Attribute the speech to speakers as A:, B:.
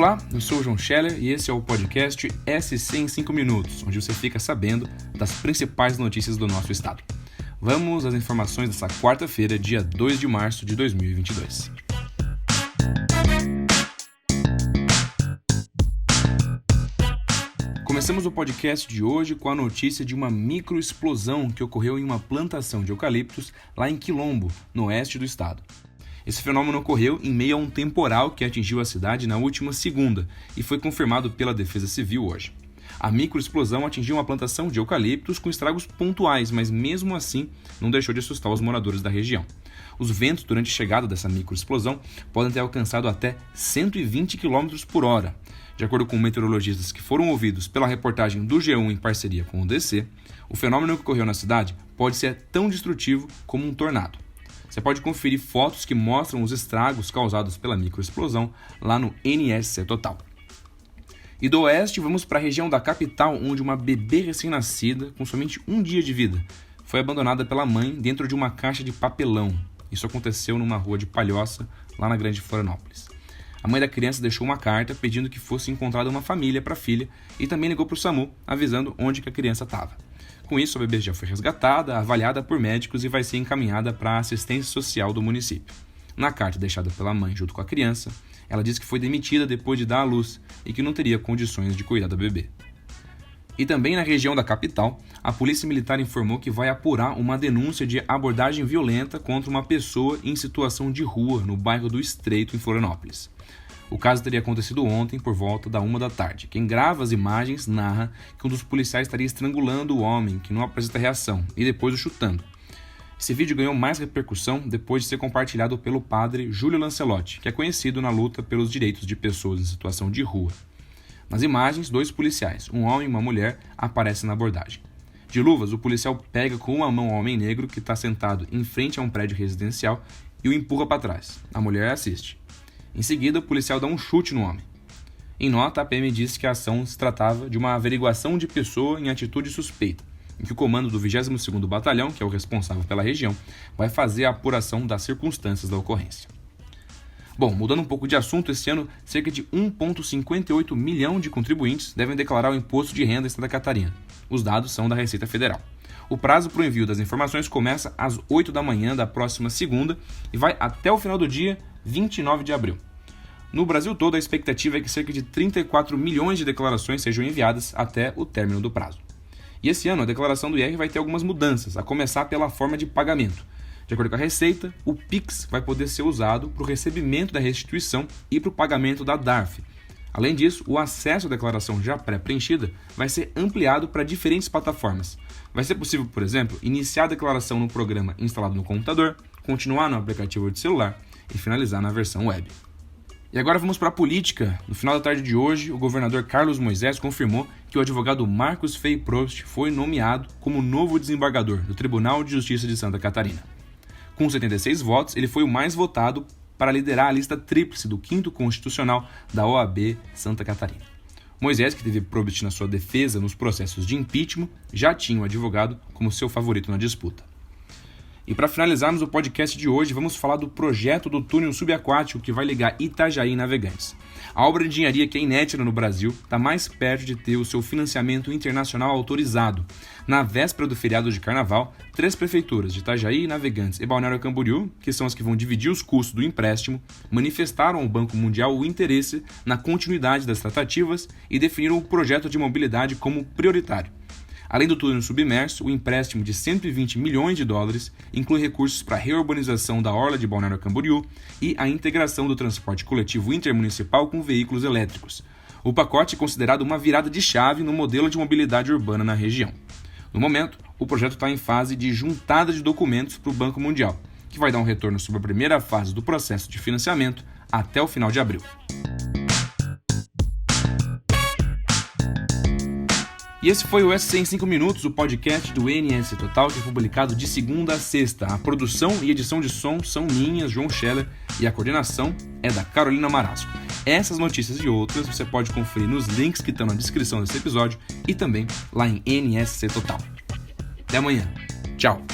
A: Olá, eu sou o João Scheller e esse é o podcast SC em 5 minutos, onde você fica sabendo das principais notícias do nosso estado. Vamos às informações dessa quarta-feira, dia 2 de março de 2022. Começamos o podcast de hoje com a notícia de uma microexplosão que ocorreu em uma plantação de eucaliptos lá em Quilombo, no oeste do estado. Esse fenômeno ocorreu em meio a um temporal que atingiu a cidade na última segunda e foi confirmado pela Defesa Civil hoje. A microexplosão atingiu uma plantação de eucaliptos com estragos pontuais, mas mesmo assim não deixou de assustar os moradores da região. Os ventos durante a chegada dessa microexplosão podem ter alcançado até 120 km por hora. De acordo com meteorologistas que foram ouvidos pela reportagem do G1 em parceria com o DC, o fenômeno que ocorreu na cidade pode ser tão destrutivo como um tornado. Você pode conferir fotos que mostram os estragos causados pela microexplosão lá no NSC Total. E do oeste vamos para a região da capital, onde uma bebê recém-nascida, com somente um dia de vida, foi abandonada pela mãe dentro de uma caixa de papelão. Isso aconteceu numa rua de Palhoça, lá na Grande Florianópolis. A mãe da criança deixou uma carta pedindo que fosse encontrada uma família para a filha e também ligou para o SAMU, avisando onde que a criança estava. Com isso, a bebê já foi resgatada, avaliada por médicos e vai ser encaminhada para a assistência social do município. Na carta deixada pela mãe junto com a criança, ela diz que foi demitida depois de dar à luz e que não teria condições de cuidar da bebê. E também na região da capital, a Polícia Militar informou que vai apurar uma denúncia de abordagem violenta contra uma pessoa em situação de rua no bairro do Estreito, em Florianópolis. O caso teria acontecido ontem por volta da 1 da tarde. Quem grava as imagens narra que um dos policiais estaria estrangulando o homem, que não apresenta reação, e depois o chutando. Esse vídeo ganhou mais repercussão depois de ser compartilhado pelo padre Júlio Lancelotti, que é conhecido na luta pelos direitos de pessoas em situação de rua. Nas imagens, 2 policiais, um homem e uma mulher, aparecem na abordagem. De luvas, o policial pega com uma mão o homem negro que está sentado em frente a um prédio residencial e o empurra para trás. A mulher assiste. Em seguida, o policial dá um chute no homem. Em nota, a PM disse que a ação se tratava de uma averiguação de pessoa em atitude suspeita, em que o comando do 22º Batalhão, que é o responsável pela região, vai fazer a apuração das circunstâncias da ocorrência. Bom, mudando um pouco de assunto, esse ano, cerca de 1,58 milhão de contribuintes devem declarar o imposto de renda em Santa Catarina. Os dados são da Receita Federal. O prazo para o envio das informações começa às 8 da manhã da próxima segunda e vai até o final do dia 29 de abril. No Brasil todo, a expectativa é que cerca de 34 milhões de declarações sejam enviadas até o término do prazo. E esse ano, a declaração do IR vai ter algumas mudanças, a começar pela forma de pagamento. De acordo com a Receita, o PIX vai poder ser usado para o recebimento da restituição e para o pagamento da DARF. Além disso, o acesso à declaração já pré-preenchida vai ser ampliado para diferentes plataformas. Vai ser possível, por exemplo, iniciar a declaração no programa instalado no computador, continuar no aplicativo de celular e finalizar na versão web. E agora vamos para a política. No final da tarde de hoje, o governador Carlos Moisés confirmou que o advogado Marcos Fey Prost foi nomeado como novo desembargador do Tribunal de Justiça de Santa Catarina. Com 76 votos, ele foi o mais votado para liderar a lista tríplice do 5º Constitucional da OAB Santa Catarina. Moisés, que teve Prost na sua defesa nos processos de impeachment, já tinha o advogado como seu favorito na disputa. E para finalizarmos o podcast de hoje, vamos falar do projeto do túnel subaquático que vai ligar Itajaí e Navegantes. A obra de engenharia, que é inédita no Brasil, está mais perto de ter o seu financiamento internacional autorizado. Na véspera do feriado de Carnaval, 3 prefeituras de Itajaí, Navegantes e Balneário Camboriú, que são as que vão dividir os custos do empréstimo, manifestaram ao Banco Mundial o interesse na continuidade das tratativas e definiram o projeto de mobilidade como prioritário. Além do túnel submerso, o empréstimo de 120 milhões de dólares inclui recursos para a reurbanização da orla de Balneário Camboriú e a integração do transporte coletivo intermunicipal com veículos elétricos. O pacote é considerado uma virada de chave no modelo de mobilidade urbana na região. No momento, o projeto está em fase de juntada de documentos para o Banco Mundial, que vai dar um retorno sobre a primeira fase do processo de financiamento até o final de abril. E esse foi o SC em 5 minutos, o podcast do NSC Total, que é publicado de segunda a sexta. A produção e edição de som são minhas, João Scheller, e a coordenação é da Carolina Marasco. Essas notícias e outras você pode conferir nos links que estão na descrição desse episódio e também lá em NSC Total. Até amanhã. Tchau.